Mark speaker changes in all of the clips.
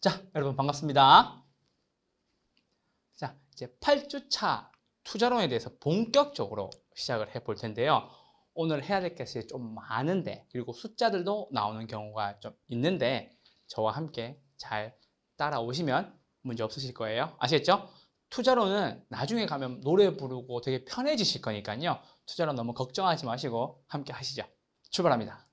Speaker 1: 자, 여러분 반갑습니다. 자, 이제 8주차 투자론에 대해서 본격적으로 시작을 해볼 텐데요. 오늘 해야 될 것이 좀 많은데, 그리고 숫자들도 나오는 경우가 좀 있는데, 저와 함께 잘 따라오시면 문제 없으실 거예요. 아시겠죠? 투자론은 나중에 가면 노래 부르고 되게 편해지실 거니까요. 투자론 너무 걱정하지 마시고 함께 하시죠. 출발합니다.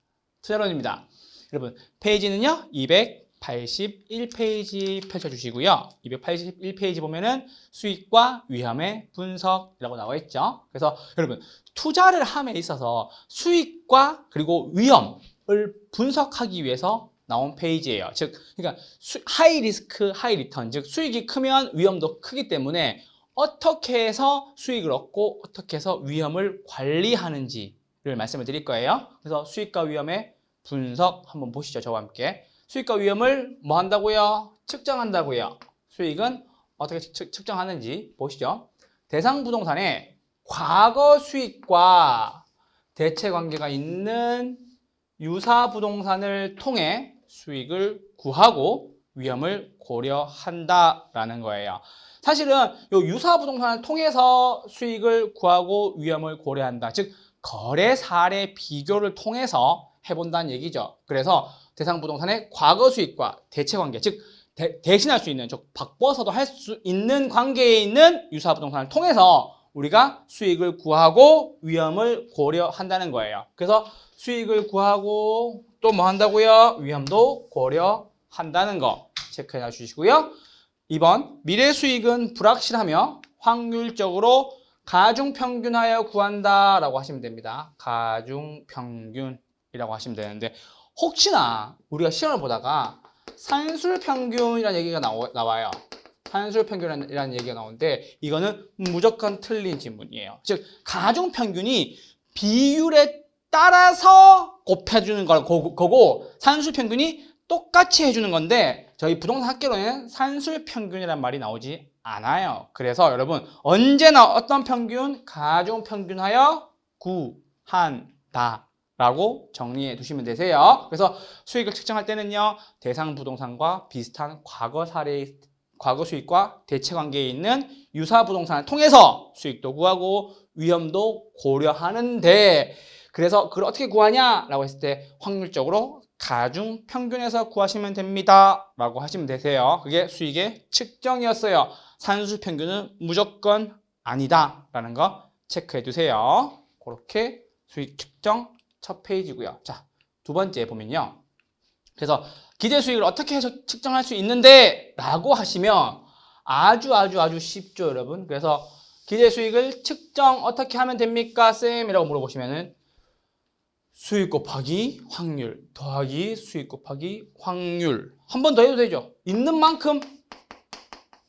Speaker 1: 투자론입니다. 여러분, 페이지는요, 281페이지 펼쳐주시고요. 281페이지 보면은 수익과 위험의 분석이라고 나와 있죠. 그래서 여러분, 투자를 함에 있어서 수익과 그리고 위험을 분석하기 위해서 나온 페이지예요. 즉, 그러니까 하이 리스크, 하이 리턴, 즉 수익이 크면 위험도 크기 때문에 어떻게 해서 수익을 얻고 어떻게 해서 위험을 관리하는지를 말씀을 드릴 거예요. 그래서 수익과 위험의 분석 한번 보시죠. 저와 함께. 수익과 위험을 뭐 한다고요? 측정한다고요. 수익은 어떻게 측정하는지 보시죠. 대상 부동산의 과거 수익과 대체 관계가 있는 유사 부동산을 통해 수익을 구하고 위험을 고려한다라는 거예요. 사실은 이 유사 부동산을 통해서 수익을 구하고 위험을 고려한다. 즉 거래 사례 비교를 통해서 해본다는 얘기죠. 그래서 대상 부동산의 과거 수익과 대체 관계, 즉 대신할 수 있는, 즉 바꿔서도 할 수 있는 관계에 있는 유사 부동산을 통해서 우리가 수익을 구하고 위험을 고려한다는 거예요. 그래서 수익을 구하고 또 뭐 한다고요? 위험도 고려한다는 거 체크해 주시고요. 2번, 미래 수익은 불확실하며 확률적으로 가중평균하여 구한다라고 하시면 됩니다. 가중평균이라고 하시면 되는데, 혹시나 우리가 시험을 보다가 산술평균이라는 얘기가 나와요. 산술평균이라는 얘기가 나오는데, 이거는 무조건 틀린 질문이에요. 즉 가중평균이 비율에 따라서 곱해주는 거고, 산술평균이 똑같이 해주는 건데, 저희 부동산 학계론에는 산술평균이라는 말이 나오지 않아요. 그래서 여러분, 언제나 어떤 평균? 가중평균하여 구한다 라고 정리해 두시면 되세요. 그래서 수익을 측정할 때는요, 대상 부동산과 비슷한 과거 수익과 대체 관계에 있는 유사 부동산을 통해서 수익도 구하고 위험도 고려하는데, 그래서 그걸 어떻게 구하냐라고 했을 때 확률적으로 가중 평균에서 구하시면 됩니다 라고 하시면 되세요. 그게 수익의 측정이었어요. 산수 평균은 무조건 아니다 라는 거 체크해 두세요. 그렇게 수익 측정 첫 페이지고요. 자, 두 번째 보면요, 그래서 기대 수익을 어떻게 해서 측정할 수 있는데 라고 하시면 아주 쉽죠, 여러분. 그래서 기대 수익을 측정 어떻게 하면 됩니까, 쌤? 이라고 물어보시면은 수익 곱하기 확률 더하기 수익 곱하기 확률, 한 번 더 해도 되죠. 있는 만큼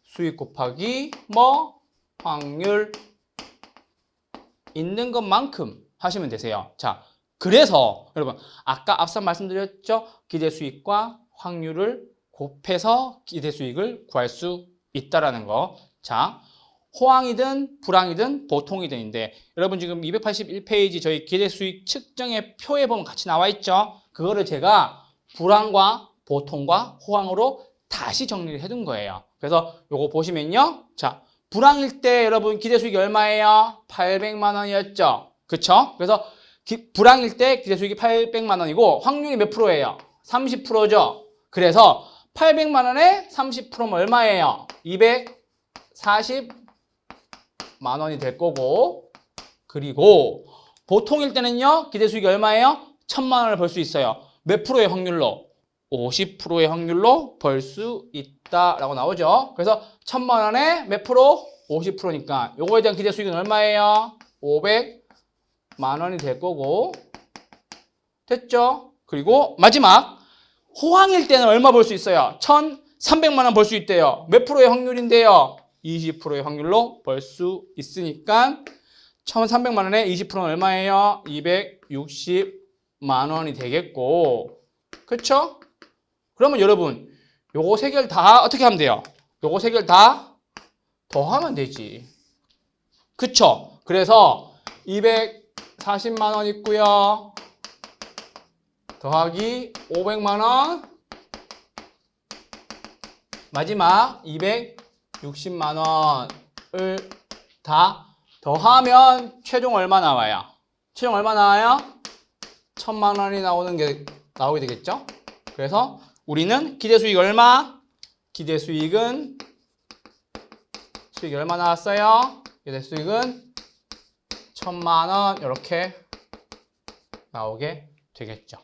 Speaker 1: 수익 곱하기 뭐 확률, 있는 것만큼 하시면 되세요. 자, 그래서 여러분 아까 앞서 말씀드렸죠. 기대 수익과 확률을 곱해서 기대 수익을 구할 수 있다라는 거. 자, 호황이든 불황이든 보통이든인데, 여러분 지금 281페이지 저희 기대 수익 측정의 표에 보면 같이 나와 있죠. 그거를 제가 불황과 보통과 호황으로 다시 정리를 해둔 거예요. 그래서 요거 보시면요, 자, 불황일 때 여러분 기대 수익이 얼마예요? 800만 원이었죠. 그쵸? 그래서 불황일 때 기대 수익이 800만 원이고 확률이 몇 프로예요? 30%죠. 그래서 800만 원에 30%면 얼마예요? 240만 원이 될 거고, 그리고 보통일 때는요, 기대 수익이 얼마예요? 1000만 원을 벌 수 있어요. 몇 프로의 확률로? 50%의 확률로 벌 수 있다라고 나오죠. 그래서 1000만 원에 몇 프로? 50%니까 요거에 대한 기대 수익은 얼마예요? 500만 원이 될 거고, 됐죠? 그리고 마지막, 호황일 때는 얼마 벌 수 있어요? 1300만 원 벌 수 있대요. 몇 프로의 확률인데요? 20%의 확률로 벌 수 있으니까 1300만 원에 20%는 얼마예요? 260만 원이 되겠고, 그쵸? 그러면 여러분 요거 세 개를 다 어떻게 하면 돼요? 요거 세 개를 다 더하면 되지. 그쵸? 그래서 240만 원 있고요, 더하기 500만 원 마지막 260만 원을 다 더하면 최종 얼마 나와요? 최종 얼마 나와요? 1000만 원이 나오게 되겠죠? 그래서 우리는 기대 수익 얼마? 기대 수익이 얼마 나왔어요? 기대 수익은 1000만 원 이렇게 나오게 되겠죠.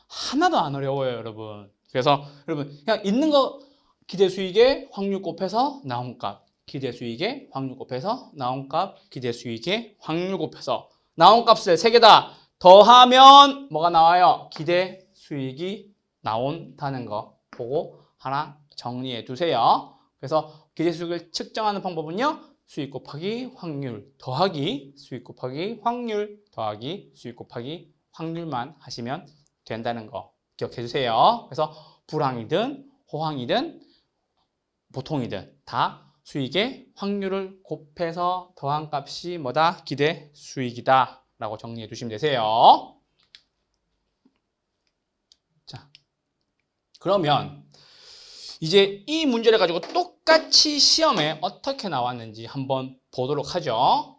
Speaker 1: 하나도 안 어려워요, 여러분. 그래서 여러분 그냥 있는 거 기대 수익의 확률 곱해서 나온 값, 기대 수익의 확률 곱해서 나온 값, 기대 수익의 확률 곱해서 나온 값을 세 개 다 더하면 뭐가 나와요? 기대 수익이 나온다는 거 보고 하나 정리해 두세요. 그래서 기대 수익을 측정하는 방법은요. 수익 곱하기 확률 더하기 수익 곱하기 확률 더하기 수익 곱하기 확률만 하시면 된다는 거 기억해 주세요. 그래서 불황이든 호황이든 보통이든 다 수익의 확률을 곱해서 더한 값이 뭐다? 기대 수익이다 라고 정리해 주시면 되세요. 자, 그러면 이제 이 문제를 가지고 똑같이 시험에 어떻게 나왔는지 한번 보도록 하죠.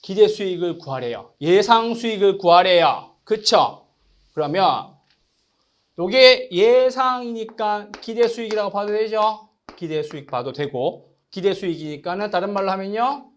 Speaker 1: 기대 수익을 구하래요. 예상 수익을 구하래요. 그쵸? 그러면 요게 예상이니까 기대 수익이라고 봐도 되죠? 기대 수익 봐도 되고 기대 수익이니까는 다른 말로 하면요.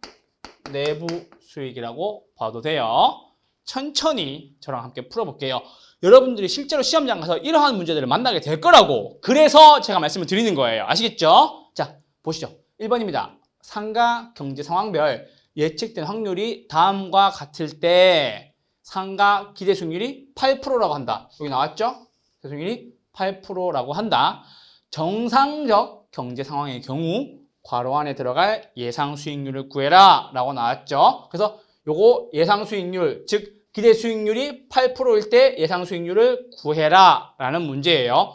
Speaker 1: 내부 수익이라고 봐도 돼요. 천천히 저랑 함께 풀어볼게요. 여러분들이 실제로 시험장 가서 이러한 문제들을 만나게 될 거라고 그래서 제가 말씀을 드리는 거예요. 아시겠죠? 자, 보시죠. 1번입니다. 상가 경제 상황별 예측된 확률이 다음과 같을 때 상가 기대 수익률이 8%라고 한다. 여기 나왔죠? 기대 수익률이 8%라고 한다. 정상적 경제 상황의 경우 괄호 안에 들어갈 예상 수익률을 구해라 라고 나왔죠. 그래서 요거 예상 수익률, 즉 기대 수익률이 8%일 때 예상 수익률을 구해라 라는 문제예요.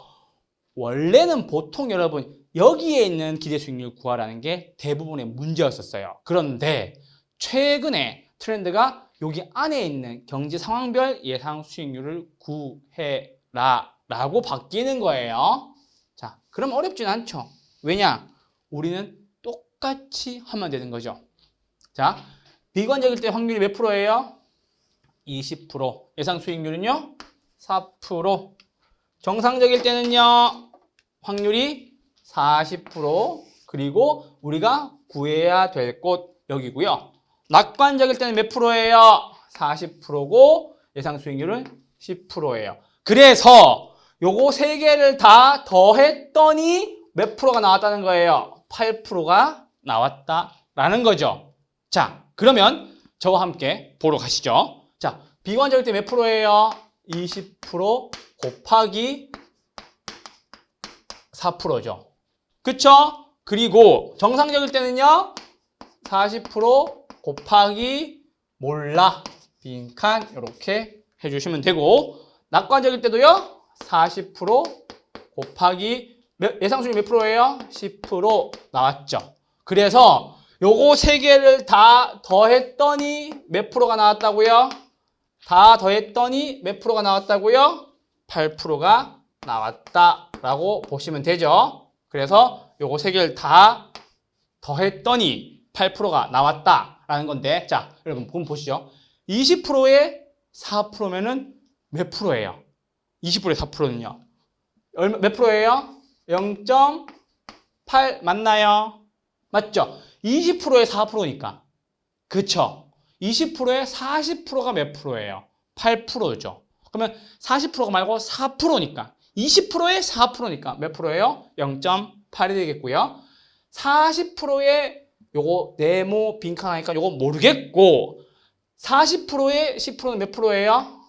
Speaker 1: 원래는 보통 여러분 여기에 있는 기대 수익률 구하라는 게 대부분의 문제였었어요. 그런데 최근에 트렌드가 여기 안에 있는 경제 상황별 예상 수익률을 구해라 라고 바뀌는 거예요. 자, 그럼 어렵진 않죠. 왜냐? 우리는 똑같이 하면 되는 거죠. 자, 비관적일 때 확률이 몇 프로예요? 20%. 예상 수익률은요? 4%. 정상적일 때는요? 확률이 40%. 그리고 우리가 구해야 될 곳 여기고요. 낙관적일 때는 몇 프로예요? 40%고 예상 수익률은 10%예요. 그래서 요거 세 개를 다 더했더니 몇 프로가 나왔다는 거예요? 8%가 나왔다라는 거죠. 자, 그러면 저와 함께 보러 가시죠. 자, 비관적일 때 몇 프로예요? 20% 곱하기 4%죠. 그쵸? 그리고 정상적일 때는요? 40% 곱하기 몰라, 빈칸 이렇게 해주시면 되고 낙관적일 때도요? 40% 곱하기 예상 수익 몇 프로예요? 10% 나왔죠. 그래서 요거 세 개를 다 더했더니 몇 프로가 나왔다고요? 다 더했더니 몇 프로가 나왔다고요? 8%가 나왔다라고 보시면 되죠. 그래서 요거 세 개를 다 더했더니 8%가 나왔다라는 건데, 자, 여러분 보시죠. 20%에 4%면은 몇 프로예요? 20%에 4%는요? 몇 프로예요? 0.8 맞나요? 맞죠? 20%에 4%니까. 그쵸? 20%에 40%가 몇 프로예요? 8%죠. 그러면 40%가 말고 4%니까. 20%에 4%니까 몇 프로예요? 0.8이 되겠고요. 40%에 요거 네모 빈칸 하니까 요거 모르겠고 40%에 10%는 몇 프로예요?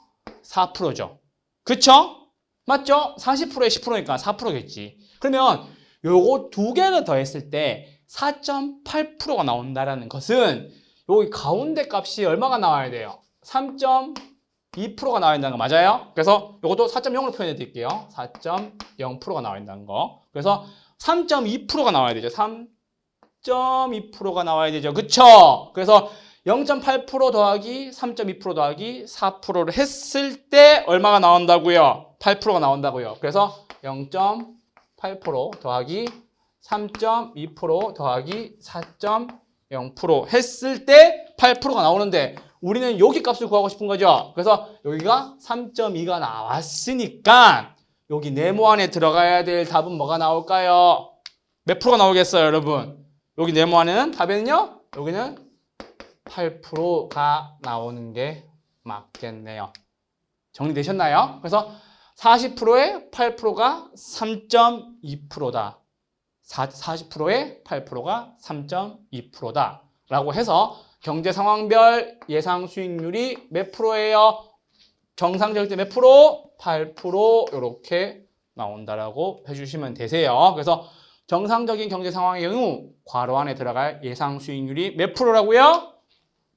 Speaker 1: 4%죠. 그쵸? 맞죠? 40%에 10%니까 4%겠지. 그러면 요거 두 개를 더했을 때 4.8%가 나온다는 것은 여기 가운데 값이 얼마가 나와야 돼요? 3.2%가 나와야 된다는 거 맞아요? 그래서 요것도 4.0으로 표현해 드릴게요. 4.0%가 나와야 된다는 거. 그래서 3.2%가 나와야 되죠. 3.2%가 나와야 되죠. 그쵸? 그래서 0.8% 더하기 3.2% 더하기 4%를 했을 때 얼마가 나온다고요? 8%가 나온다고요. 그래서 0.8% 더하기 3.2% 더하기 4.0% 했을 때 8%가 나오는데 우리는 여기 값을 구하고 싶은 거죠. 그래서 여기가 3.2가 나왔으니까 여기 네모 안에 들어가야 될 답은 뭐가 나올까요? 몇 프로가 나오겠어요, 여러분? 여기 네모 안에는 답에는요. 여기는 8%가 나오는 게 맞겠네요. 정리되셨나요? 그래서 40%의 8%가 3.2%다. 40%의 8%가 3.2%다. 라고 해서 경제 상황별 예상 수익률이 몇 프로예요? 정상적일 때 몇 프로? 8% 이렇게 나온다라고 해주시면 되세요. 그래서 정상적인 경제 상황의 경우 괄호 안에 들어갈 예상 수익률이 몇 프로라고요?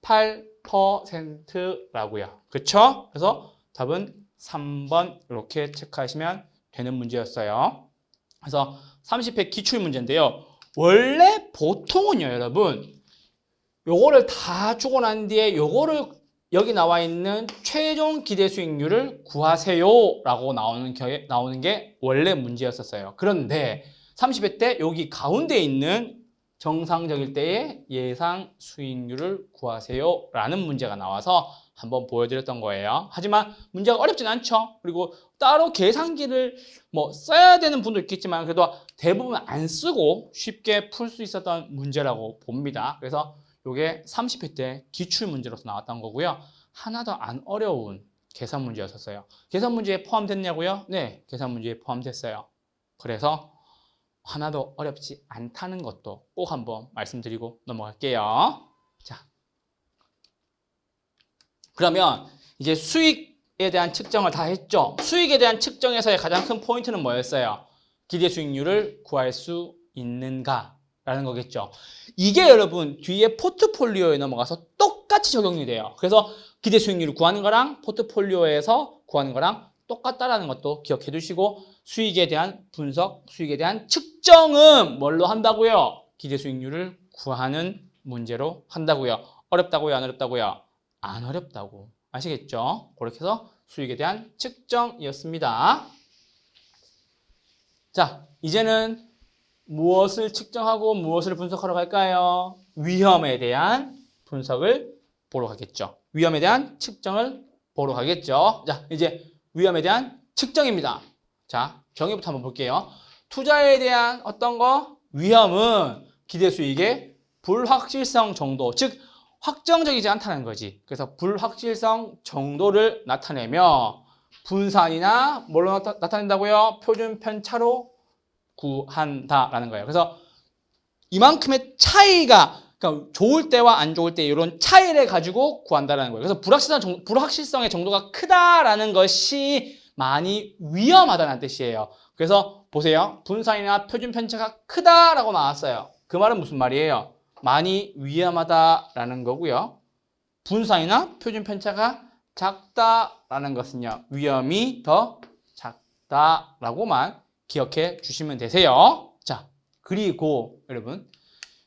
Speaker 1: 8%라고요. 그렇죠? 그래서 답은 3번 이렇게 체크하시면 되는 문제였어요. 그래서 30회 기출 문제인데요. 원래 보통은요, 여러분, 요거를 다 주고 난 뒤에 요거를 여기 나와 있는 최종 기대 수익률을 구하세요라고 나오는 게 원래 문제였었어요. 그런데 30회 때 여기 가운데 있는 정상적일 때의 예상 수익률을 구하세요라는 문제가 나와서 한번 보여드렸던 거예요. 하지만 문제가 어렵진 않죠. 그리고 따로 계산기를 써야 되는 분도 있겠지만 그래도 대부분 안 쓰고 쉽게 풀 수 있었던 문제라고 봅니다. 그래서 이게 30회 때 기출 문제로서 나왔던 거고요. 하나도 안 어려운 계산 문제였었어요. 계산 문제에 포함됐냐고요? 네, 계산 문제에 포함됐어요. 그래서 하나도 어렵지 않다는 것도 꼭 한번 말씀드리고 넘어갈게요. 자, 그러면 이제 수익에 대한 측정을 다 했죠. 수익에 대한 측정에서의 가장 큰 포인트는 뭐였어요? 기대 수익률을 구할 수 있는가? 라는 거겠죠. 이게 여러분 뒤에 포트폴리오에 넘어가서 똑같이 적용이 돼요. 그래서 기대 수익률을 구하는 거랑 포트폴리오에서 구하는 거랑 똑같다라는 것도 기억해 두시고 수익에 대한 분석, 수익에 대한 측정은 뭘로 한다고요? 기대 수익률을 구하는 문제로 한다고요. 어렵다고요? 안 어렵다고요? 안 어렵다고. 아시겠죠? 그렇게 해서 수익에 대한 측정이었습니다. 자, 이제는 무엇을 측정하고 무엇을 분석하러 갈까요? 위험에 대한 분석을 보러 가겠죠. 위험에 대한 측정을 보러 가겠죠. 자, 이제 위험에 대한 측정입니다. 자, 정의부터 한번 볼게요. 투자에 대한 어떤 거? 위험은 기대 수익의 불확실성 정도, 즉 확정적이지 않다는 거지. 그래서 불확실성 정도를 나타내며 분산이나 뭘로 나타낸다고요? 표준 편차로 구한다라는 거예요. 그래서 이만큼의 차이가 그러니까 좋을 때와 안 좋을 때 이런 차이를 가지고 구한다라는 거예요. 그래서 불확실성의 정도가 크다라는 것이 많이 위험하다는 뜻이에요. 그래서 보세요. 분산이나 표준 편차가 크다라고 나왔어요. 그 말은 무슨 말이에요? 많이 위험하다라는 거고요. 분산이나 표준 편차가 작다라는 것은요. 위험이 더 작다라고만 기억해 주시면 되세요. 자, 그리고 여러분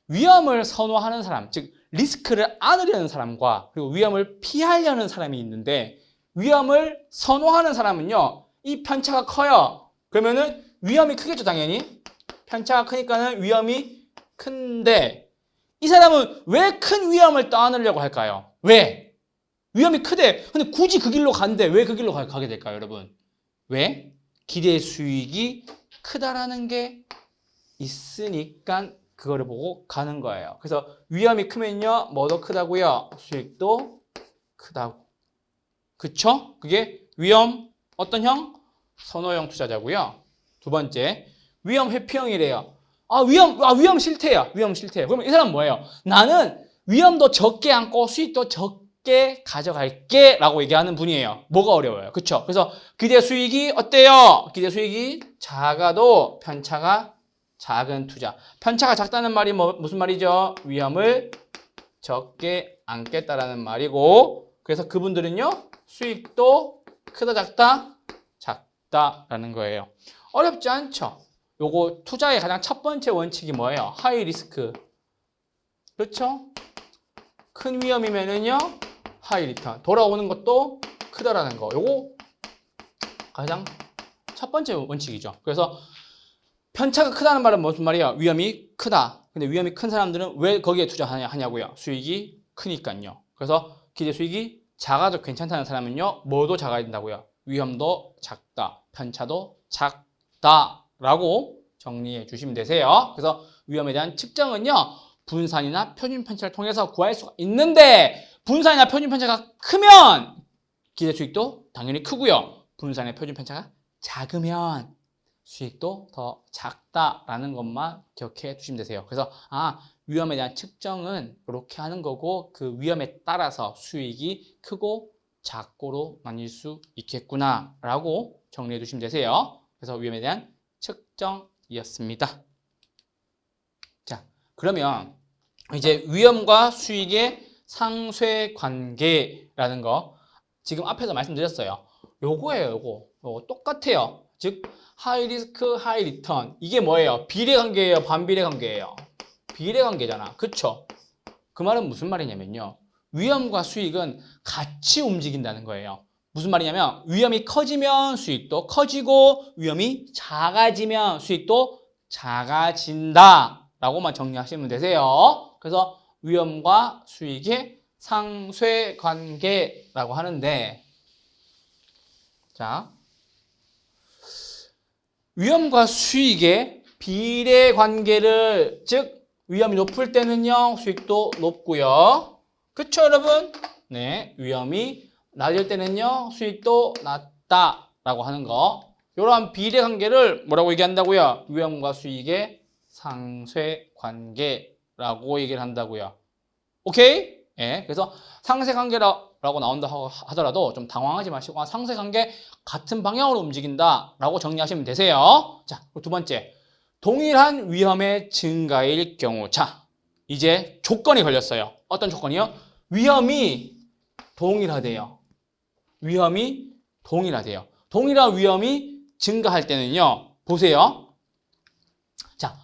Speaker 1: 위험을 선호하는 사람, 즉 리스크를 안으려는 사람과 그리고 위험을 피하려는 사람이 있는데 위험을 선호하는 사람은요. 이 편차가 커요. 그러면은 위험이 크겠죠, 당연히. 편차가 크니까는 위험이 큰데 이 사람은 왜 큰 위험을 떠안으려고 할까요? 왜? 위험이 크대. 근데 굳이 그 길로 간대. 왜 그 길로 가게 될까요, 여러분? 왜? 기대 수익이 크다라는 게 있으니까 그거를 보고 가는 거예요. 그래서 위험이 크면요, 뭐도 크다고요? 수익도 크다고. 그쵸? 그게 위험 어떤 형? 선호형 투자자고요. 두 번째, 위험 회피형이래요. 위험 싫대요. 위험 싫대요. 그러면 이 사람은 뭐예요? 나는 위험도 적게 안고 수익도 적게 가져갈게 라고 얘기하는 분이에요. 뭐가 어려워요? 그쵸? 그래서 기대 수익이 어때요? 기대 수익이 작아도 편차가 작은 투자. 편차가 작다는 말이 무슨 말이죠? 위험을 적게 안겠다라는 말이고 그래서 그분들은요. 수익도 크다 작다? 작다라는 거예요. 어렵지 않죠? 요거 투자의 가장 첫 번째 원칙이 뭐예요? 하이 리스크. 그렇죠? 큰 위험이면은요. 하이 리턴. 돌아오는 것도 크다라는 거. 요거 가장 첫 번째 원칙이죠. 그래서 편차가 크다는 말은 무슨 말이야? 위험이 크다. 근데 위험이 큰 사람들은 왜 거기에 투자하냐고요? 수익이 크니까요. 그래서 기대 수익이 작아도 괜찮다는 사람은요, 뭐도 작아야 된다고요? 위험도 작다, 편차도 작다라고 정리해 주시면 되세요. 그래서 위험에 대한 측정은요, 분산이나 표준 편차를 통해서 구할 수가 있는데, 분산이나 표준 편차가 크면 기대 수익도 당연히 크고요. 분산의 표준 편차가 작으면 수익도 더 작다라는 것만 기억해 두시면 되세요. 그래서 위험에 대한 측정은 이렇게 하는 거고, 그 위험에 따라서 수익이 크고 작고로 나뉠 수 있겠구나 라고 정리해 두시면 되세요. 그래서 위험에 대한 측정이었습니다. 자, 그러면 이제 위험과 수익의 상쇄 관계라는 거 지금 앞에서 말씀드렸어요. 요거예요. 요거 똑같아요. 즉 하이 리스크, 하이 리턴. 이게 뭐예요? 비례 관계예요? 반비례 관계예요? 비례 관계잖아. 그쵸? 그 말은 무슨 말이냐면요. 위험과 수익은 같이 움직인다는 거예요. 무슨 말이냐면 위험이 커지면 수익도 커지고 위험이 작아지면 수익도 작아진다 라고만 정리하시면 되세요. 그래서 위험과 수익의 상쇄 관계라고 하는데, 자, 위험과 수익의 비례 관계를, 즉 위험이 높을 때는요 수익도 높고요. 그쵸 여러분? 네, 위험이 낮을 때는요 수익도 낮다라고 하는 거, 이러한 비례 관계를 뭐라고 얘기한다고요? 위험과 수익의 상쇄 관계라고 얘기를 한다고요. 오케이? 예, 그래서 상쇄 관계라고 나온다 하더라도 좀 당황하지 마시고 상쇄 관계 같은 방향으로 움직인다라고 정리하시면 되세요. 자, 두 번째, 동일한 위험의 증가일 경우. 자, 이제 조건이 걸렸어요. 어떤 조건이요? 위험이 동일하대요. 위험이 동일하대요. 동일한 위험이 증가할 때는요, 보세요. 자,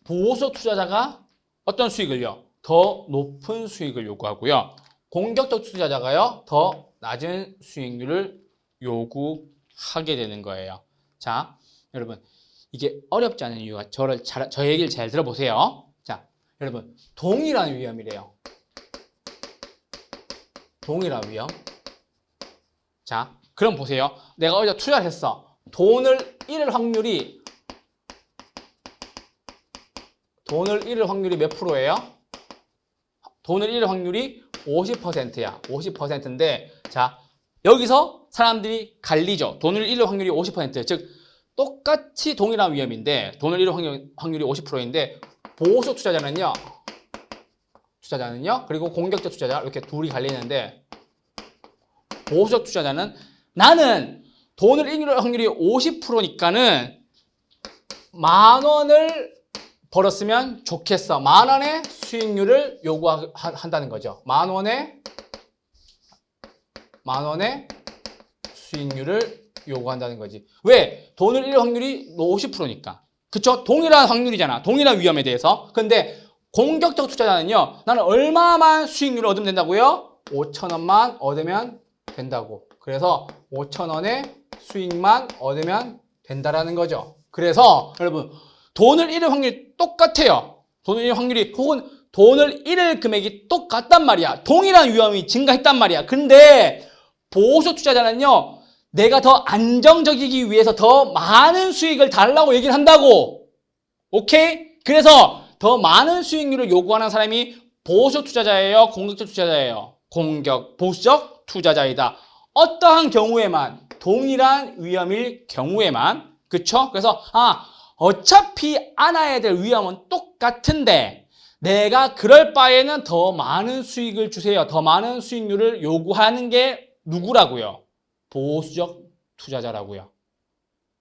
Speaker 1: 보호소 투자자가 어떤 수익을요? 더 높은 수익을 요구하고요. 공격적 투자자가요, 더 낮은 수익률을 요구하게 되는 거예요. 자, 여러분, 이게 어렵지 않은 이유가 저 얘기를 잘 들어보세요. 자, 여러분, 동일한 위험이래요. 동일한 위험. 자, 그럼 보세요. 내가 어디다 투자를 했어. 돈을 잃을 확률이 몇 프로예요? 돈을 잃을 확률이 50%야. 50%인데, 자, 여기서 사람들이 갈리죠. 돈을 잃을 확률이 50%. 즉, 똑같이 동일한 위험인데, 돈을 잃을 확률이 50%인데, 보호소 투자자는요, 그리고 공격적 투자자, 이렇게 둘이 갈리는데, 보호소 투자자는 나는 돈을 잃을 확률이 50%니까는 10,000원을 벌었으면 좋겠어. 10,000원의 수익률을 요구한다는 거죠. 10,000원의 수익률을 요구한다는 거지. 왜? 돈을 잃을 확률이 50%니까. 그쵸? 동일한 확률이잖아. 동일한 위험에 대해서. 근데 공격적 투자자는요, 나는 얼마만 수익률을 얻으면 된다고요? 5,000원만 얻으면 된다고. 그래서 5,000원의 수익만 얻으면 된다라는 거죠. 그래서 여러분, 돈을 잃을 확률이 똑같아요. 돈을 잃을 확률이, 혹은 돈을 잃을 금액이 똑같단 말이야. 동일한 위험이 증가했단 말이야. 근데 보호소 투자자는요, 내가 더 안정적이기 위해서 더 많은 수익을 달라고 얘기를 한다고. 오케이? 그래서 더 많은 수익률을 요구하는 사람이 보호소 투자자예요? 공격적 투자자예요? 보수적 투자자이다. 어떠한 경우에만, 동일한 위험일 경우에만. 그쵸? 그래서 어차피 안아야 될 위험은 똑같은데 내가 그럴 바에는 더 많은 수익을 주세요. 더 많은 수익률을 요구하는 게 누구라고요? 보수적 투자자라고요.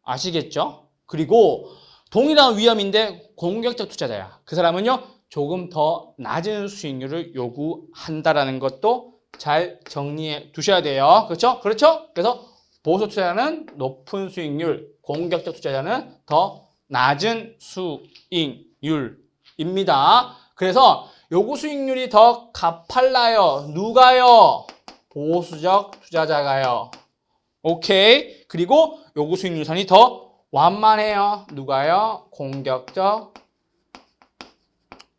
Speaker 1: 아시겠죠? 그리고 동일한 위험인데 공격적 투자자야. 그 사람은요, 조금 더 낮은 수익률을 요구한다라는 것도 잘 정리해 두셔야 돼요. 그렇죠? 그래서 보수 투자자는 높은 수익률, 공격적 투자자는 더 낮은 수익률입니다. 그래서 요구 수익률이 더 가팔라요. 누가요? 보수적 투자자가요. 오케이. 그리고 요구 수익률 선이 더 완만해요. 누가요? 공격적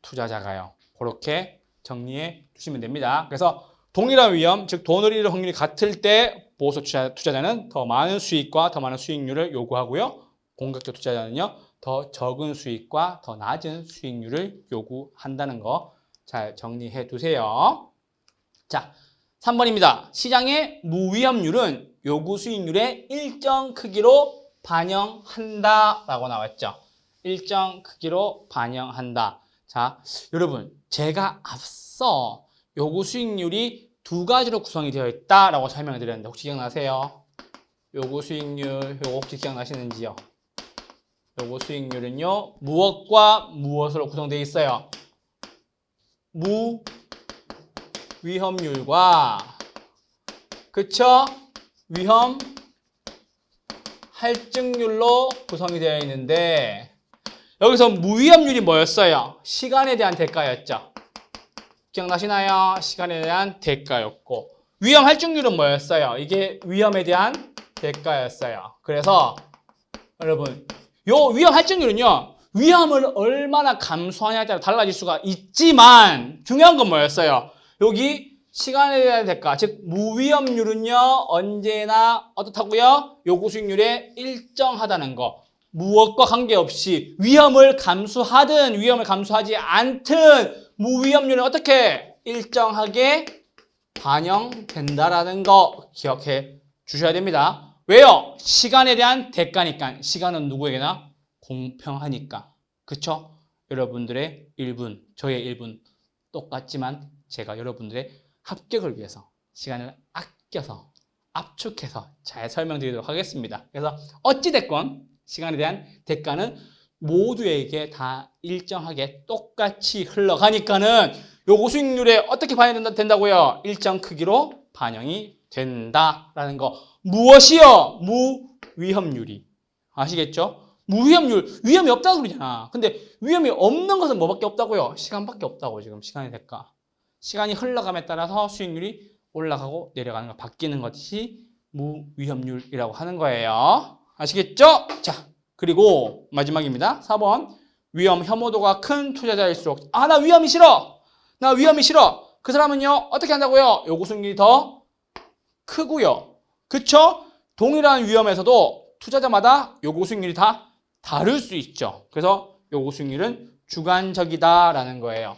Speaker 1: 투자자가요. 그렇게 정리해 주시면 됩니다. 그래서 동일한 위험, 즉 돈을 잃을 확률이 같을 때 보호소 투자자는 더 많은 수익과 더 많은 수익률을 요구하고요. 공격적 투자자는요, 더 적은 수익과 더 낮은 수익률을 요구한다는 거 잘 정리해 두세요. 자, 3번입니다. 시장의 무위험률은 요구 수익률의 일정 크기로 반영한다 라고 나왔죠. 일정 크기로 반영한다. 자, 여러분, 제가 앞서 요구 수익률이 두 가지로 구성이 되어 있다라고 설명을 드렸는데 혹시 기억나세요? 요구 수익률, 요거 혹시 기억나시는지요? 요구 수익률은요, 무엇과 무엇으로 구성되어 있어요? 무위험률과, 그쵸? 위험 할증률로 구성이 되어 있는데, 여기서 무위험률이 뭐였어요? 시간에 대한 대가였죠. 기억나시나요? 시간에 대한 대가였고, 위험 할증률은 뭐였어요? 이게 위험에 대한 대가였어요. 그래서 여러분, 요 위험 할증률은요, 위험을 얼마나 감수하냐에 따라 달라질 수가 있지만 중요한 건 뭐였어요? 여기 시간에 대한 대가, 즉 무위험률은요, 언제나 어떻다고요? 요구 수익률에 일정하다는 거. 무엇과 관계없이 위험을 감수하든 위험을 감수하지 않든 무위험률은 어떻게 일정하게 반영된다라는 거 기억해 주셔야 됩니다. 왜요? 시간에 대한 대가니까. 시간은 누구에게나 공평하니까. 그쵸? 여러분들의 1분, 저의 1분 똑같지만 제가 여러분들의 합격을 위해서 시간을 아껴서 압축해서 잘 설명드리도록 하겠습니다. 그래서 어찌됐건 시간에 대한 대가는 모두에게 다 일정하게 똑같이 흘러가니까는 요구 수익률에 어떻게 반영된다고요? 일정 크기로 반영이 된다라는 거. 무엇이요? 무위험률이. 아시겠죠? 무위험률, 위험이 없다는 소리잖아. 근데 위험이 없는 것은 뭐밖에 없다고요? 시간밖에 없다고, 지금 시간의 대가. 시간이 흘러감에 따라서 수익률이 올라가고 내려가는 거, 바뀌는 것이 무위험률이라고 하는 거예요. 아시겠죠? 자, 그리고 마지막입니다. 4번. 위험 혐오도가 큰 투자자일수록, 아, 나 위험이 싫어. 나 위험이 싫어. 그 사람은요, 어떻게 한다고요? 요구 수익률이 더 크고요. 그쵸? 동일한 위험에서도 투자자마다 요구 수익률이 다 다를 수 있죠. 그래서 요구 수익률은 주관적이다라는 거예요.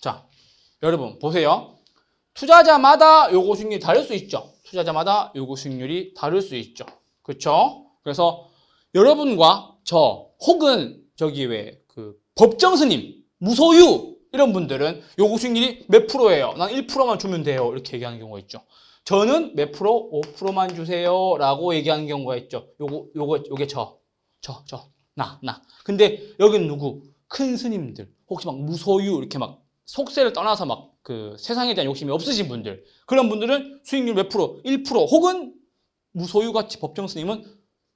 Speaker 1: 자, 여러분 보세요. 투자자마다 요구 수익률이 다를 수 있죠. 투자자마다 요구 수익률이 다를 수 있죠. 그렇죠? 그래서 여러분과 저 혹은 저기 왜 그 법정 스님, 무소유 이런 분들은 요구 수익률이 몇 프로예요? 난 1%만 주면 돼요. 이렇게 얘기하는 경우가 있죠. 저는 몇 프로? 5%만 주세요. 라고 얘기하는 경우가 있죠. 요게 나. 근데 여긴 누구? 큰 스님들. 혹시 막 무소유 이렇게 막 속세를 떠나서 막 그 세상에 대한 욕심이 없으신 분들. 그런 분들은 수익률 몇 프로? 1% 혹은 무소유같이 법정 스님은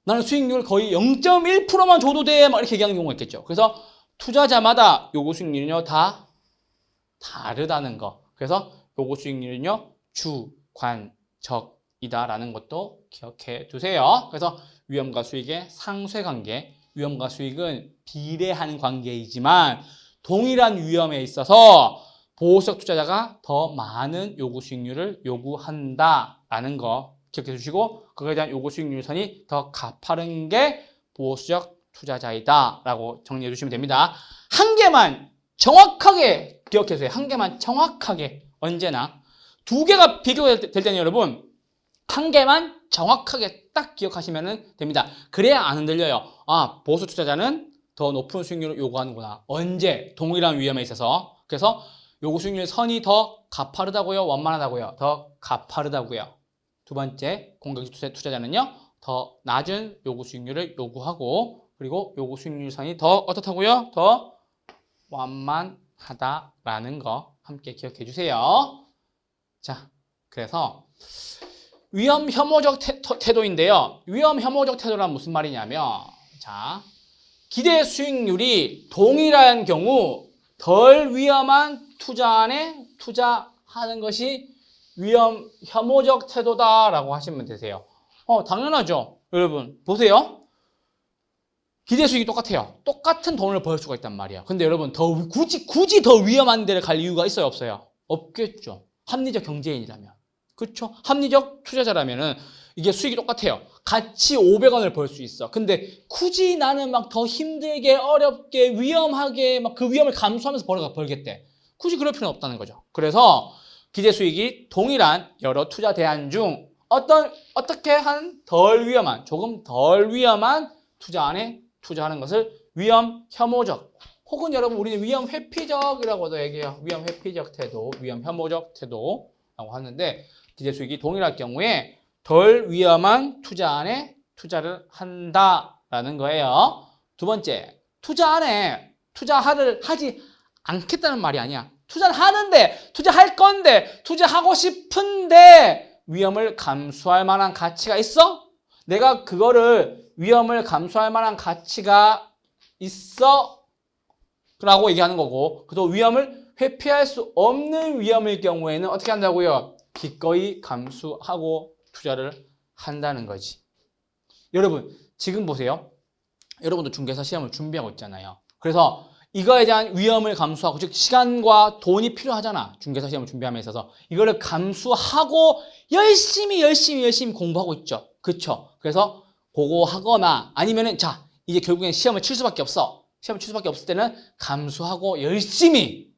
Speaker 1: 나는 수익률 거의 0.1%만 줘도 돼. 막 이렇게 얘기하는 경우가 있겠죠. 그래서 투자자마다 요구 수익률은요, 다 다르다는 거. 그래서 요구 수익률은요, 주관적이다라는 것도 기억해 두세요. 그래서 위험과 수익의 상쇄 관계, 위험과 수익은 비례한 관계이지만 동일한 위험에 있어서 보호적 투자자가 더 많은 요구 수익률을 요구한다라는 거 기억해 주시고, 그거에 대한 요구 수익률 선이 더 가파른 게 보호적 투자자이다라고 정리해 주시면 됩니다. 한 개만 정확하게 기억해 주세요. 한 개만 정확하게. 언제나 두 개가 비교될 때는 여러분 한 개만 정확하게 딱 기억하시면 됩니다. 그래야 안 흔들려요. 아, 보수 투자자는 더 높은 수익률을 요구하는구나. 언제? 동일한 위험에 있어서. 그래서 요구 수익률 선이 더 가파르다고요? 완만하다고요? 더 가파르다고요. 두 번째, 공격적 투자자는요, 더 낮은 요구 수익률을 요구하고, 그리고 요구 수익률 선이 더 어떻다고요? 더 완만하다라는 거 함께 기억해 주세요. 자, 그래서 위험 혐오적 태도인데요. 위험 혐오적 태도란 무슨 말이냐면, 자, 기대 수익률이 동일한 경우 덜 위험한 투자 안에 투자하는 것이 위험 혐오적 태도다라고 하시면 되세요. 당연하죠. 여러분 보세요. 기대 수익이 똑같아요. 똑같은 돈을 벌 수가 있단 말이에요. 근데 여러분 굳이 더 위험한 데를 갈 이유가 있어요, 없어요? 없겠죠. 합리적 경제인이라면. 그렇죠? 합리적 투자자라면은 이게 수익이 똑같아요. 같이 500원을 벌 수 있어. 근데 굳이 나는 막 더 힘들게 어렵게 위험하게 막 그 위험을 감수하면서 벌겠대. 굳이 그럴 필요는 없다는 거죠. 그래서 기대 수익이 동일한 여러 투자 대안 중 어떻게 한 조금 덜 위험한 투자 안에 투자하는 것을 위험 혐오적 혹은 여러분 우리는 위험 회피적이라고도 얘기해요. 위험 회피적 태도, 위험 혐오적 태도라고 하는데 기대 수익이 동일할 경우에 덜 위험한 투자 안에 투자를 한다라는 거예요. 두 번째, 투자 안에 투자를 하지 않겠다는 말이 아니야. 투자를 하는데, 투자할 건데, 투자하고 싶은데 위험을 감수할 만한 가치가 있어? 내가 그거를 위험을 감수할 만한 가치가 있어? 라고 얘기하는 거고, 또 위험을 회피할 수 없는 위험일 경우에는 어떻게 한다고요? 기꺼이 감수하고 투자를 한다는 거지. 여러분, 지금 보세요. 여러분도 중개사 시험을 준비하고 있잖아요. 그래서 이거에 대한 위험을 감수하고, 즉 시간과 돈이 필요하잖아. 중개사 시험을 준비함에 있어서. 이거를 감수하고 열심히 공부하고 있죠. 그렇죠? 그래서 그거 하거나 아니면은 자, 이제 결국엔 시험을 칠 수밖에 없어. 시험을 칠 수밖에 없을 때는 감수하고 열심히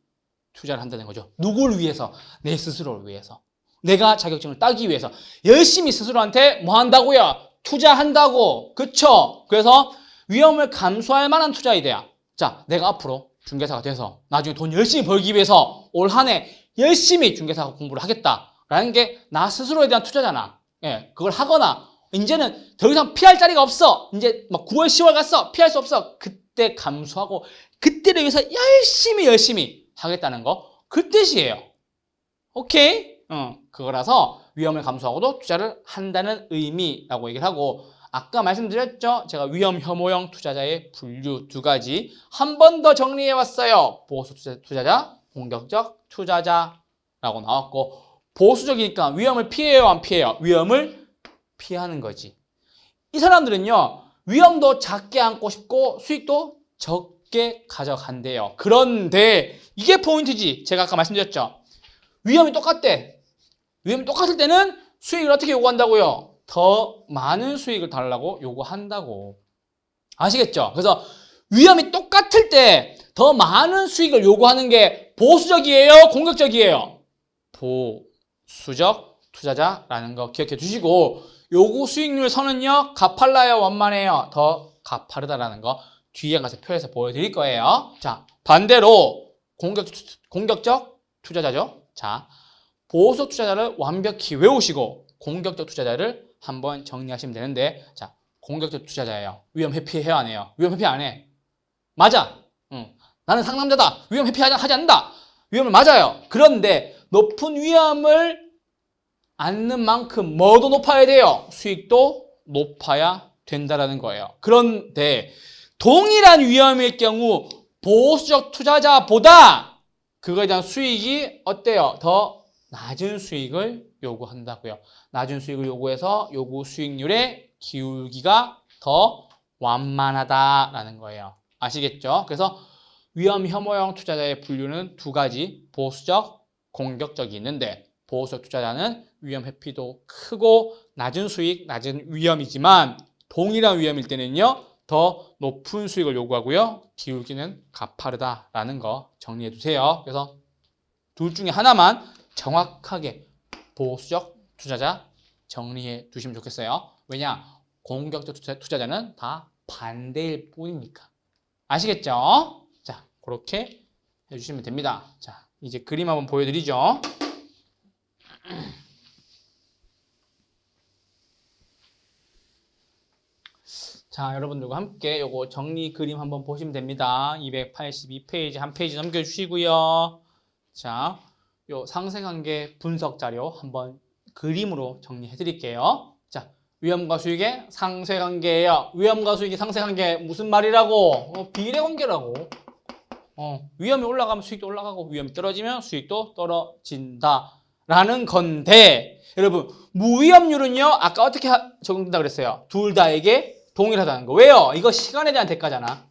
Speaker 1: 투자를 한다는 거죠. 누굴 위해서? 내 스스로를 위해서. 내가 자격증을 따기 위해서 열심히 스스로한테 뭐 한다고요? 투자한다고. 그쵸? 그래서 위험을 감수할 만한 투자에 대한 자, 내가 앞으로 중개사가 돼서 나중에 돈 열심히 벌기 위해서 올 한 해 열심히 중개사 공부를 하겠다라는 게 나 스스로에 대한 투자잖아. 예, 그걸 하거나 이제는 더 이상 피할 자리가 없어. 이제 막 9월, 10월 갔어. 피할 수 없어. 그때 감수하고 그때를 위해서 열심히 하겠다는 거. 그 뜻이에요. 오케이? 그거라서 위험을 감수하고도 투자를 한다는 의미라고 얘기를 하고 아까 말씀드렸죠? 제가 위험 혐오형 투자자의 분류 두 가지 한 번 더 정리해 왔어요. 보수 투자자, 공격적 투자자라고 나왔고 보수적이니까 위험을 피해요, 안 피해요? 위험을 피하는 거지. 이 사람들은요. 위험도 작게 안고 싶고 수익도 적게 가져간대요. 그런데 이게 포인트지. 제가 아까 말씀드렸죠. 위험이 똑같대. 위험이 똑같을 때는 수익을 어떻게 요구한다고요? 더 많은 수익을 달라고 요구한다고. 아시겠죠? 그래서 위험이 똑같을 때 더 많은 수익을 요구하는 게 보수적이에요? 공격적이에요? 보수적 투자자라는 거 기억해 두시고 요구 수익률 선은요. 가팔라요? 원만해요? 더 가파르다라는 거 뒤에 가서 표에서 보여드릴 거예요. 자, 반대로 공격적 투자자죠. 자, 보수 투자자를 완벽히 외우시고 공격적 투자자를 한번 정리하시면 되는데 자, 공격적 투자자예요. 위험 회피해야 안 해요? 위험 회피 안 해. 맞아. 나는 상남자다. 위험 회피하지 않는다. 위험을 맞아요. 그런데 높은 위험을 않는 만큼 뭐도 높아야 돼요? 수익도 높아야 된다라는 거예요. 그런데 동일한 위험일 경우 보수적 투자자보다 그거에 대한 수익이 어때요? 더 낮은 수익을 요구한다고요. 낮은 수익을 요구해서 요구 수익률의 기울기가 더 완만하다라는 거예요. 아시겠죠? 그래서 위험 혐오형 투자자의 분류는 두 가지, 보수적, 공격적이 있는데 보수적 투자자는 위험 회피도 크고 낮은 수익, 낮은 위험이지만 동일한 위험일 때는요. 더 높은 수익을 요구하고요. 기울기는 가파르다라는 거 정리해 두세요. 그래서 둘 중에 하나만 정확하게 보수적 투자자 정리해 두시면 좋겠어요. 왜냐? 공격적 투자자는 다 반대일 뿐이니까. 아시겠죠? 자, 그렇게 해주시면 됩니다. 자, 이제 그림 한번 보여드리죠. 자, 여러분들과 함께 요거 정리 그림 한번 보시면 됩니다. 282페이지 한 페이지 넘겨주시고요. 자, 요 상세관계 분석 자료 한번 그림으로 정리해 드릴게요. 자, 위험과 수익의 상쇄관계예요. 위험과 수익의 상쇄관계 무슨 말이라고? 비례관계라고. 위험이 올라가면 수익도 올라가고 위험이 떨어지면 수익도 떨어진다 라는 건데 여러분 무위험률은요 아까 어떻게 적용된다 그랬어요? 둘 다에게 동일하다는 거. 왜요? 이거 시간에 대한 대가잖아.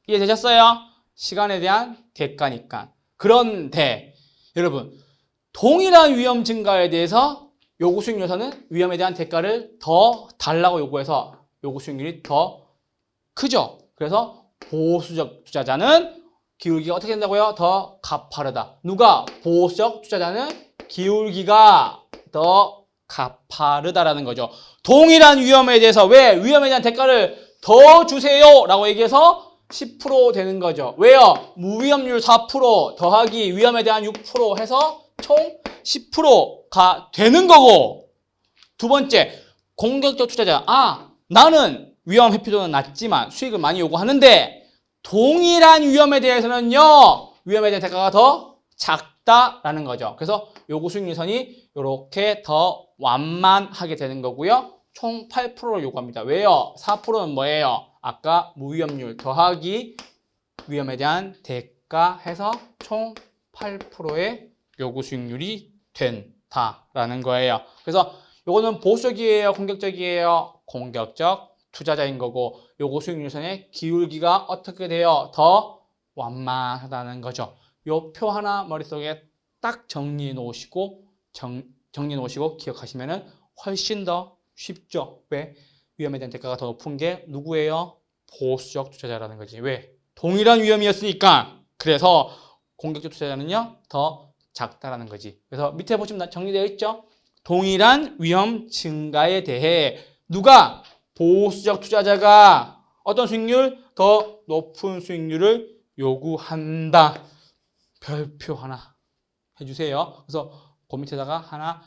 Speaker 1: 이해되셨어요? 시간에 대한 대가니까. 그런데 여러분 동일한 위험 증가에 대해서 요구 수익률에서는 위험에 대한 대가를 더 달라고 요구해서 요구 수익률이 더 크죠. 그래서 보수적 투자자는 기울기가 어떻게 된다고요? 더 가파르다. 누가? 보수적 투자자는 기울기가 더 가파르다라는 거죠. 동일한 위험에 대해서 왜 위험에 대한 대가를 더 주세요 라고 얘기해서 10% 되는 거죠. 왜요? 무위험률 4% 더하기 위험에 대한 6% 해서 총 10%가 되는 거고, 두 번째 공격적 투자자. 나는 위험 회피도는 낮지만 수익을 많이 요구하는데 동일한 위험에 대해서는요 위험에 대한 대가가 더 작다라는 거죠. 그래서 요구 수익률선이 이렇게 더 완만하게 되는 거고요. 총 8%를 요구합니다. 왜요? 4%는 뭐예요? 아까 무위험률 더하기 위험에 대한 대가 해서 총 8%의 요구 수익률이 된다라는 거예요. 그래서 요거는 보수적이에요? 공격적이에요? 공격적 투자자인 거고 요구 수익률선의 기울기가 어떻게 돼요? 더 완만하다는 거죠. 요 표 하나 머릿속에 딱 정리해 놓으시고 정리해 놓으시고 기억하시면은 훨씬 더 쉽죠. 왜? 위험에 대한 대가가 더 높은 게 누구예요? 보수적 투자자라는 거지. 왜? 동일한 위험이었으니까. 그래서 공격적 투자자는요 더 작다라는 거지. 그래서 밑에 보시면 정리되어 있죠? 동일한 위험 증가에 대해 누가? 보수적 투자자가 어떤 수익률? 더 높은 수익률을 요구한다. 별표 하나 해주세요. 그래서 그 밑에다가 하나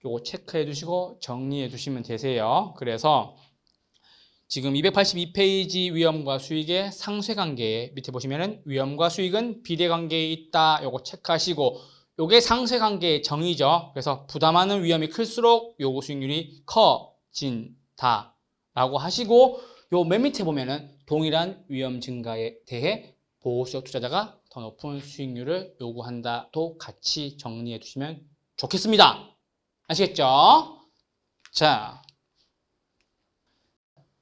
Speaker 1: 요거 체크해 두시고 정리해 두시면 되세요. 그래서 지금 282페이지 위험과 수익의 상쇄관계 밑에 보시면은 위험과 수익은 비례관계에 있다. 요거 체크하시고 요게 상쇄관계의 정의죠. 그래서 부담하는 위험이 클수록 요구 수익률이 커진다. 라고 하시고 요 맨 밑에 보면은 동일한 위험 증가에 대해 보수적 투자자가 더 높은 수익률을 요구한다도 같이 정리해 주시면 좋겠습니다. 아시겠죠? 자,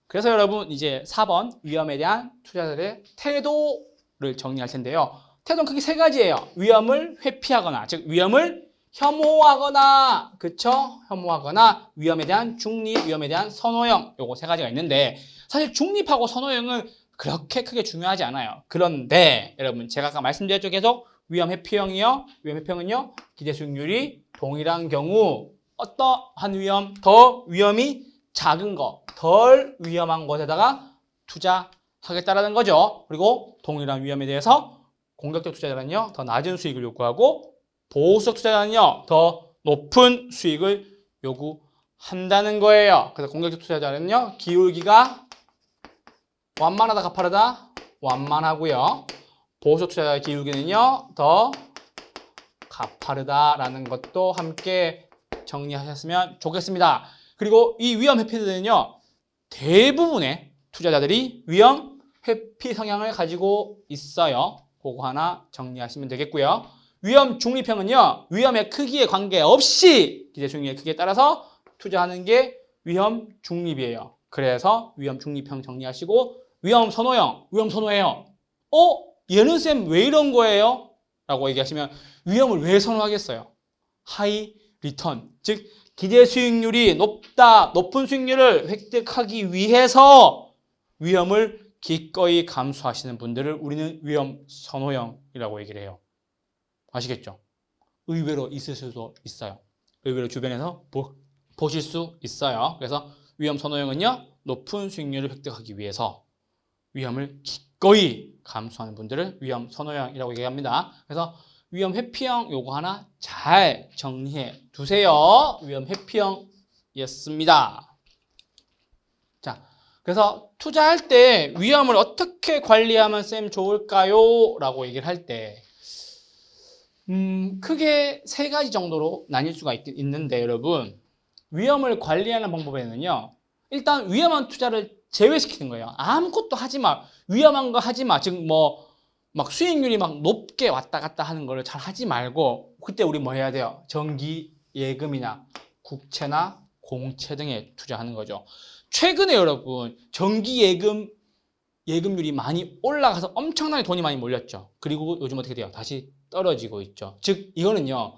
Speaker 1: 그래서 여러분 이제 4번 위험에 대한 투자자들의 태도를 정리할 텐데요. 태도는 크게 세 가지예요. 위험을 회피하거나, 즉 위험을 혐오하거나, 그쵸? 혐오하거나, 위험에 대한 중립, 위험에 대한 선호형, 요거 세 가지가 있는데 사실 중립하고 선호형은 그렇게 크게 중요하지 않아요. 그런데 여러분 제가 아까 말씀드렸죠. 계속 위험 회피형이요. 위험 회피형은요. 기대 수익률이 동일한 경우 어떠한 위험, 더 위험이 작은 거, 덜 위험한 것에다가 투자하겠다라는 거죠. 그리고 동일한 위험에 대해서 공격적 투자자는요. 더 낮은 수익을 요구하고 보수적 투자자는요. 더 높은 수익을 요구한다는 거예요. 그래서 공격적 투자자는요. 기울기가 완만하다, 가파르다? 완만하고요. 보수적 투자자의 기울기는요. 더 가파르다라는 것도 함께 정리하셨으면 좋겠습니다. 그리고 이 위험 회피들은요. 대부분의 투자자들이 위험 회피 성향을 가지고 있어요. 그거 하나 정리하시면 되겠고요. 위험 중립형은요. 위험의 크기에 관계없이 기대 수익률의 크기에 따라서 투자하는 게 위험 중립이에요. 그래서 위험 중립형 정리하시고 위험 선호형, 위험 선호해요. 얘는 쌤 왜 이런 거예요? 라고 얘기하시면 위험을 왜 선호하겠어요? 하이 리턴, 즉 기대 수익률이 높다, 높은 수익률을 획득하기 위해서 위험을 기꺼이 감수하시는 분들을 우리는 위험 선호형이라고 얘기를 해요. 아시겠죠? 의외로 있을 수도 있어요. 의외로 주변에서 보실 수 있어요. 그래서 위험 선호형은요, 높은 수익률을 획득하기 위해서 위험을 기꺼이 감수하는 분들을 위험 선호형이라고 얘기합니다. 그래서 위험 회피형 요거 하나 잘 정리해 두세요. 위험 회피형이었습니다. 자, 그래서 투자할 때 위험을 어떻게 관리하면 쌤 좋을까요? 라고 얘기를 할 때 크게 세 가지 정도로 나뉠 수가 있는데 여러분 위험을 관리하는 방법에는요. 일단 위험한 투자를 제외시키는 거예요. 아무것도 하지 마. 위험한 거 하지 마. 즉 뭐 막 수익률이 막 높게 왔다 갔다 하는 거를 잘 하지 말고 그때 우리 뭐 해야 돼요? 정기 예금이나 국채나 공채 등에 투자하는 거죠. 최근에 여러분 정기 예금률이 많이 올라가서 엄청나게 돈이 많이 몰렸죠. 그리고 요즘 어떻게 돼요? 다시 떨어지고 있죠. 즉 이거는요.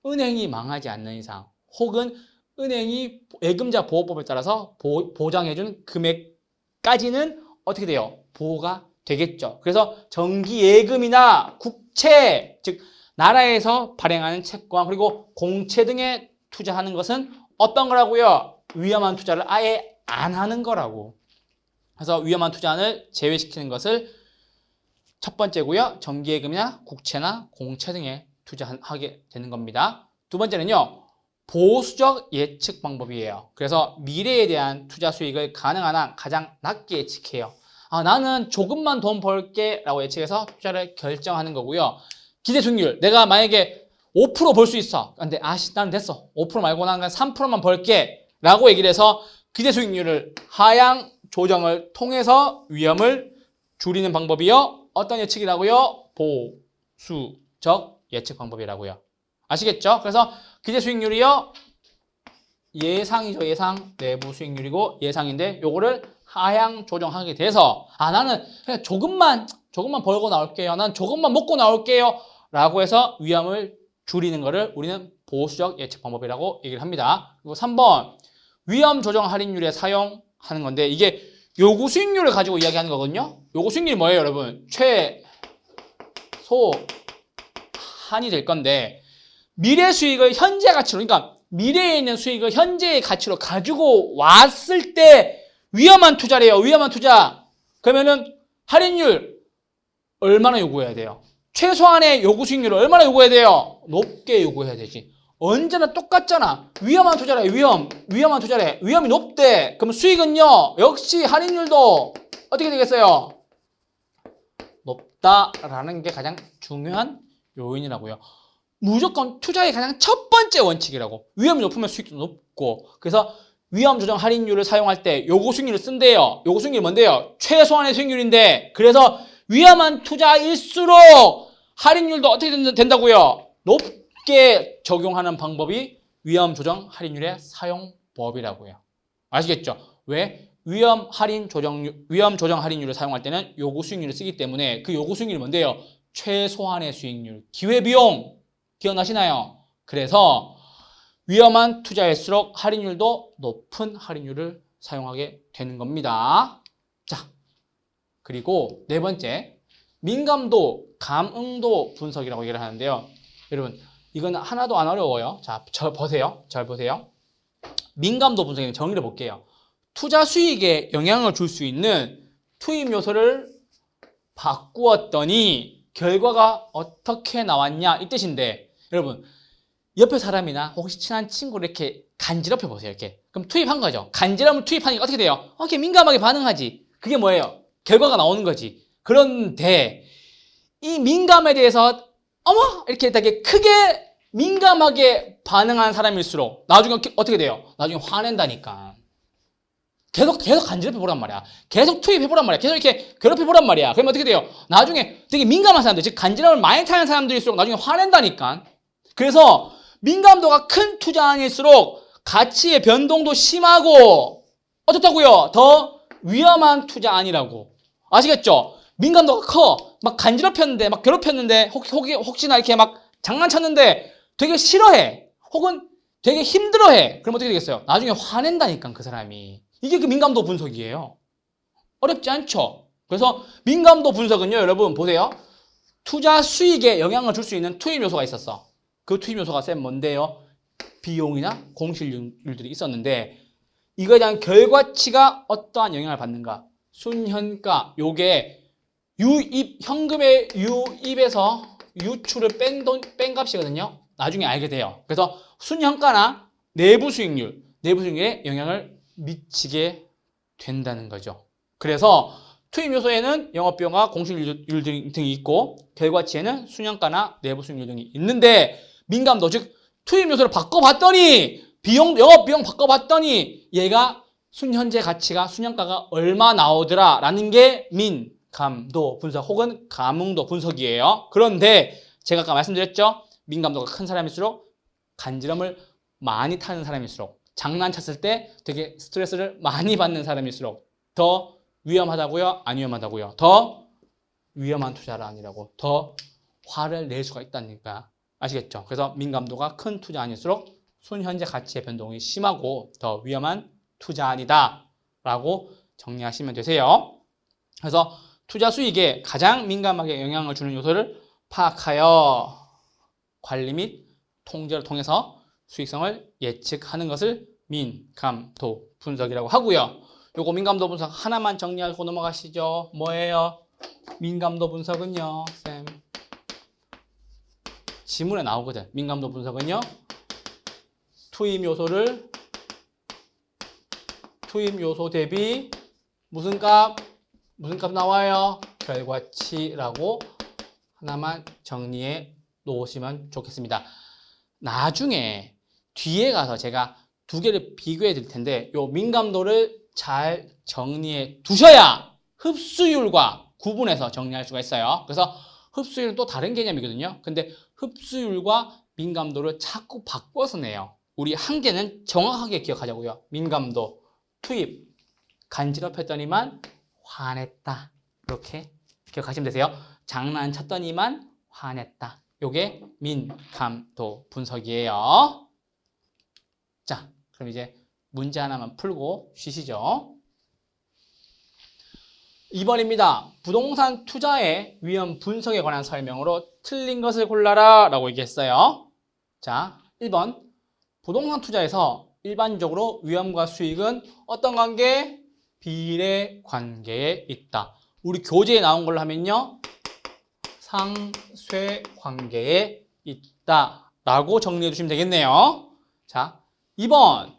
Speaker 1: 은행이 망하지 않는 이상 혹은 은행이 예금자 보호법에 따라서 보장해준 금액까지는 어떻게 돼요? 보호가 되겠죠. 그래서 정기 예금이나 국채, 즉 나라에서 발행하는 채권 그리고 공채 등에 투자하는 것은 어떤 거라고요? 위험한 투자를 아예 안 하는 거라고. 그래서 위험한 투자를 제외시키는 것을 첫 번째고요. 정기 예금이나 국채나 공채 등에 투자하게 되는 겁니다. 두 번째는요. 보수적 예측 방법이에요. 그래서 미래에 대한 투자 수익을 가능한 한 가장 낮게 예측해요. 나는 조금만 돈 벌게 라고 예측해서 투자를 결정하는 거고요. 기대 수익률, 내가 만약에 5% 벌 수 있어. 근데 난 됐어. 5% 말고 난 3%만 벌게 라고 얘기를 해서 기대 수익률을 하향 조정을 통해서 위험을 줄이는 방법이요. 어떤 예측이라고요? 보수적 예측 방법이라고요. 아시겠죠? 그래서 기대 수익률이요. 예상이죠. 예상. 내부 수익률이고 예상인데 요거를 하향 조정하게 돼서 나는 그냥 조금만 벌고 나올게요. 난 조금만 먹고 나올게요. 라고 해서 위험을 줄이는 거를 우리는 보수적 예측 방법이라고 얘기를 합니다. 그리고 3번 위험 조정 할인율에 사용하는 건데 이게 요구 수익률을 가지고 이야기하는 거거든요. 요구 수익률이 뭐예요, 여러분? 최소 한이 될 건데 미래 수익을 현재 가치로 그러니까 미래에 있는 수익을 현재의 가치로 가지고 왔을 때 위험한 투자래요. 위험한 투자. 그러면은 할인율 얼마나 요구해야 돼요? 최소한의 요구 수익률을 얼마나 요구해야 돼요? 높게 요구해야 되지. 언제나 똑같잖아. 위험한 투자래. 위험한 투자래. 위험이 높대. 그럼 수익은요. 역시 할인율도 어떻게 되겠어요? 높다라는 게 가장 중요한 요인이라고요. 무조건 투자의 가장 첫 번째 원칙이라고. 위험이 높으면 수익도 높고. 그래서 위험 조정 할인율을 사용할 때 요구 수익률을 쓴대요. 요구 수익률이 뭔데요? 최소한의 수익률인데 그래서 위험한 투자일수록 할인율도 어떻게 된다고요? 높게 적용하는 방법이 위험 조정 할인율의 사용법이라고요. 아시겠죠? 왜? 위험 조정 할인율을 사용할 때는 요구 수익률을 쓰기 때문에 그 요구 수익률이 뭔데요? 최소한의 수익률, 기회비용 기억나시나요? 그래서 위험한 투자일수록 할인율도 높은 할인율을 사용하게 되는 겁니다. 자, 그리고 네 번째, 민감도, 감응도 분석이라고 얘기를 하는데요. 여러분, 이건 하나도 안 어려워요. 자, 보세요. 잘 보세요. 민감도 분석의 정의를 볼게요. 투자 수익에 영향을 줄 수 있는 투입 요소를 바꾸었더니 결과가 어떻게 나왔냐 이 뜻인데 여러분 옆에 사람이나 혹시 친한 친구를 이렇게 간지럽혀 보세요. 이렇게 그럼 투입한 거죠. 간지럼을 투입하니까 어떻게 돼요? 이렇게 민감하게 반응하지. 그게 뭐예요? 결과가 나오는 거지. 그런데 이 민감에 대해서 어머 이렇게 되게 크게 민감하게 반응하는 사람일수록 나중에 어떻게 돼요? 나중에 화낸다니까. 계속 간지럽혀 보란 말이야. 계속 투입해 보란 말이야. 계속 이렇게 괴롭혀 보란 말이야. 그러면 어떻게 돼요? 나중에 되게 민감한 사람들, 즉 간지럼을 많이 타는 사람들일수록 나중에 화낸다니까. 그래서 민감도가 큰 투자일수록 가치의 변동도 심하고 어떻다고요? 더 위험한 투자 아니라고. 아시겠죠? 민감도가 커. 막 간지럽혔는데, 막 괴롭혔는데, 혹시나 이렇게 막 장난쳤는데 되게 싫어해. 혹은 되게 힘들어해. 그럼 어떻게 되겠어요? 나중에 화낸다니까, 그 사람이. 이게 그 민감도 분석이에요. 어렵지 않죠? 그래서 민감도 분석은요, 여러분 보세요. 투자 수익에 영향을 줄 수 있는 투입 요소가 있었어. 그 투입 요소가 뭔데요? 비용이나 공실률들이 있었는데 이거에 대한 결과치가 어떠한 영향을 받는가? 순현가, 요게 현금의 유입에서 유출을 뺀 값이거든요. 나중에 알게 돼요. 그래서 순현가나 내부 수익률에 영향을 미치게 된다는 거죠. 그래서 투입 요소에는 영업비용과 공실률 등이 있고 결과치에는 순현가나 내부 수익률 등이 있는데 민감도 즉 투입 요소를 바꿔봤더니 영업비용 바꿔봤더니 얘가 순현재 가치가 순현가가 얼마 나오더라 라는 게 민감도 분석 혹은 감흥도 분석이에요. 그런데 제가 아까 말씀드렸죠. 민감도가 큰 사람일수록 간지럼을 많이 타는 사람일수록 장난쳤을 때 되게 스트레스를 많이 받는 사람일수록 더 위험하다고요? 안 위험하다고요? 더 위험한 투자가 아니라고 더 화를 낼 수가 있다니까. 아시겠죠? 그래서 민감도가 큰 투자 아닐수록 순현재 가치의 변동이 심하고 더 위험한 투자 아니다 라고 정리하시면 되세요. 그래서 투자 수익에 가장 민감하게 영향을 주는 요소를 파악하여 관리 및 통제를 통해서 수익성을 예측하는 것을 민감도 분석이라고 하고요. 요거 민감도 분석 하나만 정리하고 넘어가시죠. 뭐예요? 민감도 분석은요, 쌤. 지문에 나오거든. 민감도 분석은요, 투입 요소 대비 무슨 값 나와요? 결과치라고 하나만 정리해 놓으시면 좋겠습니다. 나중에 뒤에 가서 제가 두 개를 비교해 드릴 텐데 요 민감도를 잘 정리해 두셔야 흡수율과 구분해서 정리할 수가 있어요. 그래서 흡수율은 또 다른 개념이거든요. 근데 흡수율과 민감도를 자꾸 바꿔서 내요. 우리 한 개는 정확하게 기억하자고요. 민감도, 투입, 간지럽혔더니만 화냈다. 이렇게 기억하시면 되세요. 장난쳤더니만 화냈다. 요게 민감도 분석이에요. 자, 그럼 이제 문제 하나만 풀고 쉬시죠. 2번입니다. 부동산 투자의 위험 분석에 관한 설명으로 틀린 것을 골라라 라고 얘기했어요. 자, 1번. 부동산 투자에서 일반적으로 위험과 수익은 어떤 관계? 비례 관계에 있다. 우리 교재에 나온 걸로 하면요. 상쇄 관계에 있다 라고 정리해 주시면 되겠네요. 자, 2번.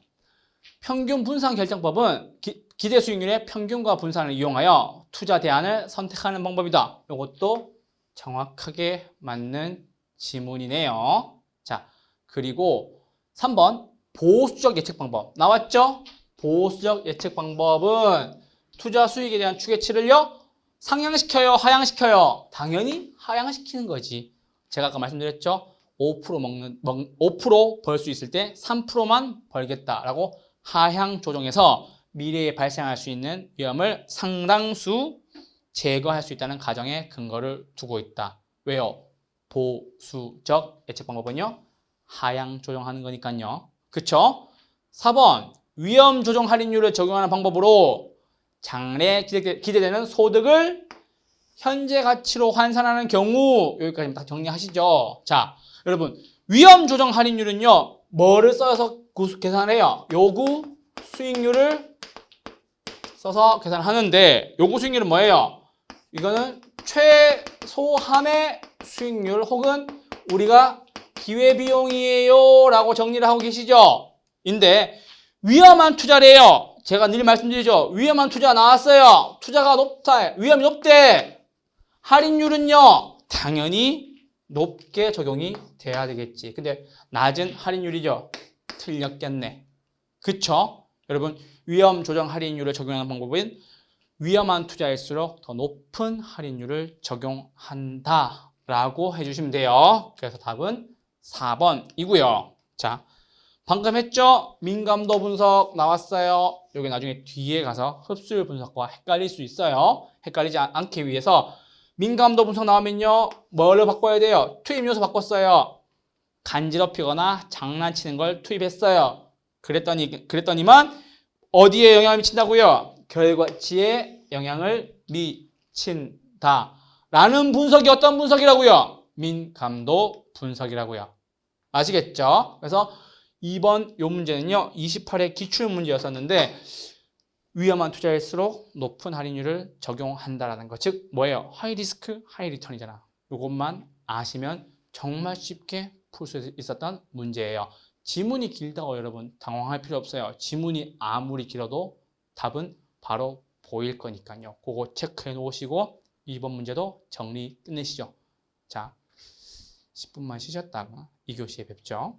Speaker 1: 평균 분산 결정법은 기대 수익률의 평균과 분산을 이용하여 투자 대안을 선택하는 방법이다. 이것도 정확하게 맞는 지문이네요. 자, 그리고 3번 보수적 예측 방법 나왔죠? 보수적 예측 방법은 투자 수익에 대한 추계치를요 상향시켜요, 하향시켜요? 당연히 하향시키는 거지. 제가 아까 말씀드렸죠? 5% 벌 수 있을 때 3%만 벌겠다라고 하향 조정해서 미래에 발생할 수 있는 위험을 상당수 제거할 수 있다는 가정에 근거를 두고 있다. 왜요? 보수적 예측 방법은요? 하향 조정하는 거니까요. 그쵸? 4번 위험 조정 할인율을 적용하는 방법으로 장래 기대되는 소득을 현재 가치로 환산하는 경우 여기까지 다 정리하시죠. 자, 여러분 위험 조정 할인율은요. 뭐를 써서 계산해요? 요구 수익률을 써서 계산하는데 요구 수익률은 뭐예요? 이거는 최소한의 수익률 혹은 우리가 기회비용이에요 라고 정리를 하고 계시죠? 인데 위험한 투자래요. 제가 늘 말씀드리죠. 위험한 투자 나왔어요. 투자가 높다. 위험이 높대. 할인율은요. 당연히 높게 적용이 돼야 되겠지. 근데 낮은 할인율이죠. 틀렸겠네. 그쵸? 여러분 위험 조정 할인율을 적용하는 방법은 위험한 투자일수록 더 높은 할인율을 적용한다 라고 해주시면 돼요. 그래서 답은 4번이고요. 자, 방금 했죠? 민감도 분석 나왔어요. 여기 나중에 뒤에 가서 흡수율 분석과 헷갈릴 수 있어요. 헷갈리지 않기 위해서 민감도 분석 나오면요. 뭐를 바꿔야 돼요? 투입 요소 바꿨어요. 간지럽히거나 장난치는 걸 투입했어요. 그랬더니만 어디에 영향을 미친다고요? 결과치에 영향을 미친다. 라는 분석이 어떤 분석이라고요? 민감도 분석이라고요. 아시겠죠? 그래서 2번 요 문제는요. 28회 기출문제였었는데 위험한 투자일수록 높은 할인율을 적용한다라는 것. 즉 뭐예요? 하이 리스크, 하이 리턴이잖아. 이것만 아시면 정말 쉽게 풀 수 있었던 문제예요. 지문이 길다고 여러분 당황할 필요 없어요. 지문이 아무리 길어도 답은 바로 보일 거니까요. 그거 체크해 놓으시고 2번 문제도 정리 끝내시죠. 자, 10분만 쉬셨다가 2교시에 뵙죠.